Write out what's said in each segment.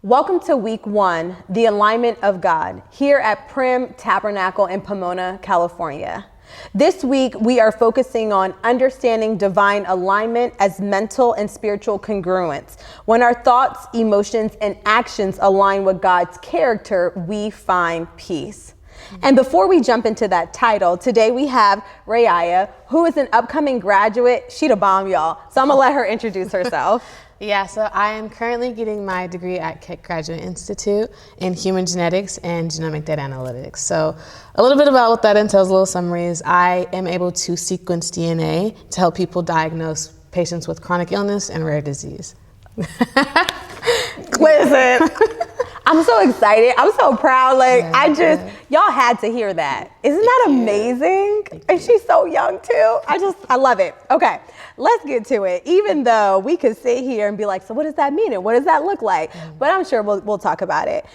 Welcome to week 1, the alignment of God, here at Prim Tabernacle in Pomona, California. This week, we are focusing on understanding divine alignment as mental and spiritual congruence. When our thoughts, emotions, and actions align with God's character, we find peace. And before we jump into that title, today we have Raiya, who is an upcoming graduate. She the bomb, y'all. So I'm gonna let her introduce herself. Yeah, so I am currently getting my degree at Keck Graduate Institute in Human Genetics and Genomic Data Analytics. So a little bit about what that entails, a little summary is I am able to sequence DNA to help people diagnose patients with chronic illness and rare disease. Listen, I'm so excited. I'm so proud. Y'all had to hear that. Isn't that amazing? And she's so young too. I love it. Okay, let's get to it. Even though we could sit here and be like, so what does that mean? And what does that look like? But I'm sure we'll talk about it.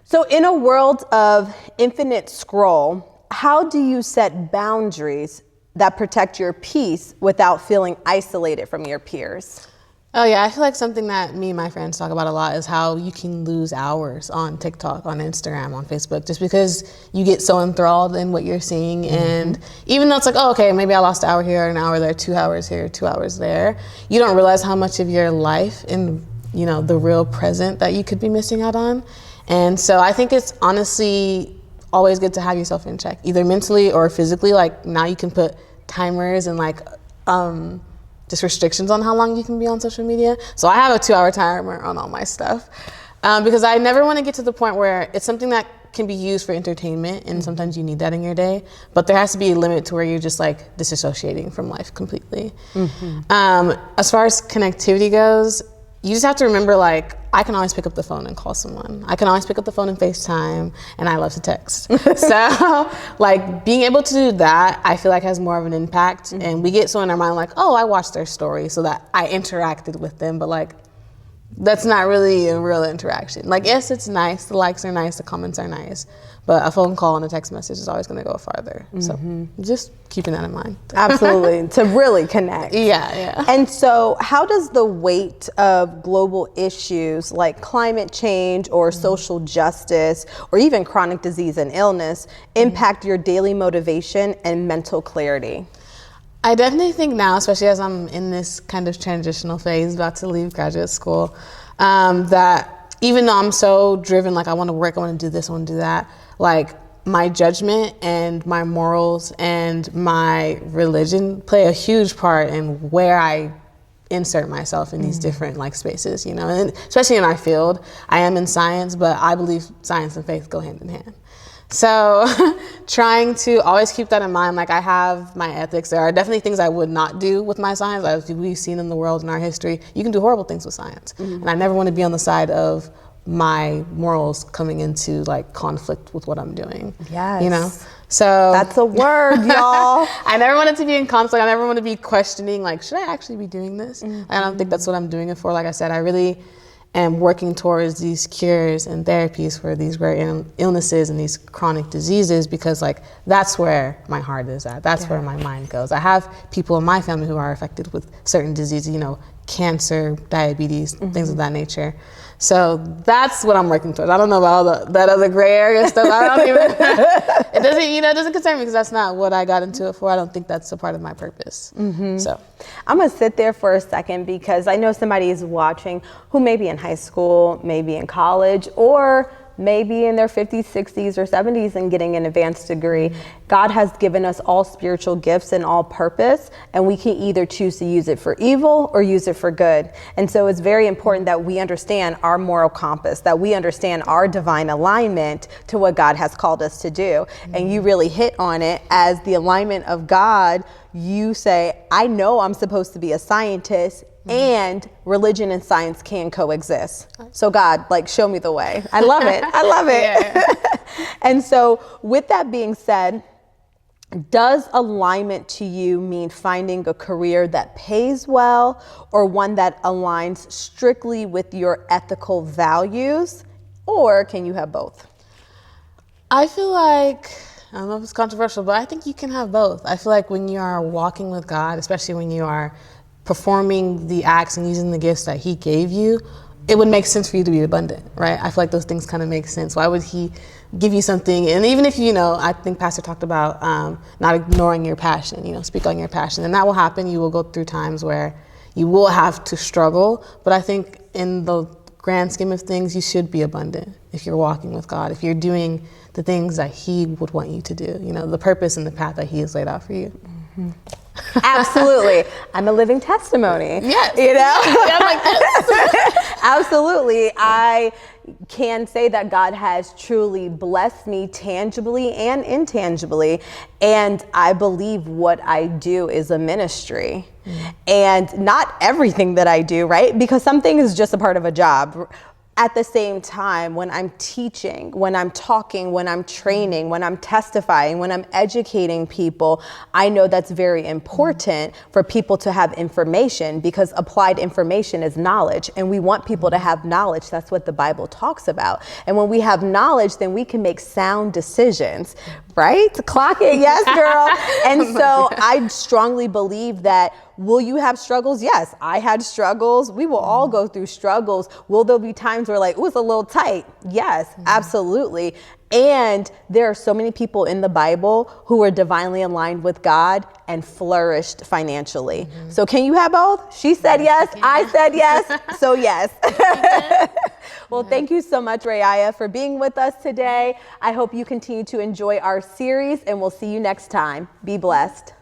So in a world of infinite scroll, how do you set boundaries that protect your peace without feeling isolated from your peers? Oh yeah, I feel like something that me and my friends talk about a lot is how you can lose hours on TikTok, on Instagram, on Facebook, just because you get so enthralled in what you're seeing. And even though it's like, oh, okay, maybe I lost an hour here, an hour there, 2 hours here, 2 hours there, you don't realize how much of your life and, you know, the real present that you could be missing out on. And so I think it's honestly always good to have yourself in check, either mentally or physically. Like now you can put timers and just restrictions on how long you can be on social media. So I have a 2-hour timer on all my stuff because I never want to get to the point where it's something that can be used for entertainment and sometimes you need that in your day, but there has to be a limit to where you're just like disassociating from life completely. As far as connectivity goes, you just have to remember, like, I can always pick up the phone and call someone. I can always pick up the phone and FaceTime, and I love to text. So, like, being able to do that, I feel like has more of an impact. And we get so in our mind, like, oh, I watched their story, so that I interacted with them. But, like, that's not really a real interaction. Like, yes, it's nice. The likes are nice. The comments are nice. But a phone call and a text message is always going to go farther. So just keeping that in mind. Absolutely, to really connect. Yeah. And so how does the weight of global issues like climate change or social justice or even chronic disease and illness impact your daily motivation and mental clarity? I definitely think now, especially as I'm in this kind of transitional phase, about to leave graduate school, that even though I'm so driven, like I want to work, I want to do this, I want to do that, like my judgment and my morals and my religion play a huge part in where I insert myself in these different like spaces, you know, and especially in our field. I am in science, but I believe science and faith go hand in hand. So trying to always keep that in mind, like I have my ethics. There are definitely things I would not do with my science. As we've seen in the world, in our history, you can do horrible things with science. And I never want to be on the side of my morals coming into like conflict with what I'm doing. Yes. You know? So that's a word, y'all. I never wanted to be in conflict. I never want to be questioning, like, should I actually be doing this? I don't think that's what I'm doing it for. Like I said, I really am working towards these cures and therapies for these rare illnesses and these chronic diseases because like that's where my heart is at. That's where my mind goes. I have people in my family who are affected with certain diseases, you know, cancer, diabetes, things of that nature. So that's what I'm working towards. I don't know about all that other gray area stuff. I don't even, it doesn't concern me because that's not what I got into it for. I don't think that's a part of my purpose. So I'm gonna sit there for a second because I know somebody is watching who may be in high school, maybe in college, or maybe in their 50s, 60s, or 70s and getting an advanced degree. God has given us all spiritual gifts and all purpose, and we can either choose to use it for evil or use it for good. And so it's very important that we understand our moral compass, that we understand our divine alignment to what God has called us to do. And you really hit on it as the alignment of God. You say, I know I'm supposed to be a scientist, and religion and science can coexist. So God, like, show me the way. I love it. I love it. Yeah. And so with that being said, does alignment to you mean finding a career that pays well or one that aligns strictly with your ethical values? Or can you have both? I feel like, I don't know if it's controversial, but I think you can have both. I feel like when you are walking with God, especially when you are performing the acts and using the gifts that He gave you, it would make sense for you to be abundant, right? I feel like those things kind of make sense. Why would he give you something? And even if, I think Pastor talked about not ignoring your passion, speak on your passion. And that will happen. You will go through times where you will have to struggle. But I think in the grand scheme of things, you should be abundant if you're walking with God, if you're doing the things that he would want you to do, the purpose and the path that he has laid out for you. Mm-hmm. Absolutely. I'm a living testimony. Yes. Yeah, I'm like this. Absolutely. I can say that God has truly blessed me tangibly and intangibly. And I believe what I do is a ministry. And not everything that I do, right? Because something is just a part of a job. At the same time, when I'm teaching, when I'm talking, when I'm training, when I'm testifying, when I'm educating people, I know that's very important for people to have information, because applied information is knowledge, and we want people to have knowledge. That's what the Bible talks about. And when we have knowledge, then we can make sound decisions, right? Clock it, yes, girl. And so I strongly believe that, will you have struggles? Yes, I had struggles. We will all go through struggles. Will there be times where like, ooh, it's a little tight? Yes, absolutely. And there are so many people in the Bible who were divinely aligned with God and flourished financially. So can you have both? She said yes, I said yes, so yes. Well, thank you so much, Raiya, for being with us today. I hope you continue to enjoy our series, and we'll see you next time. Be blessed.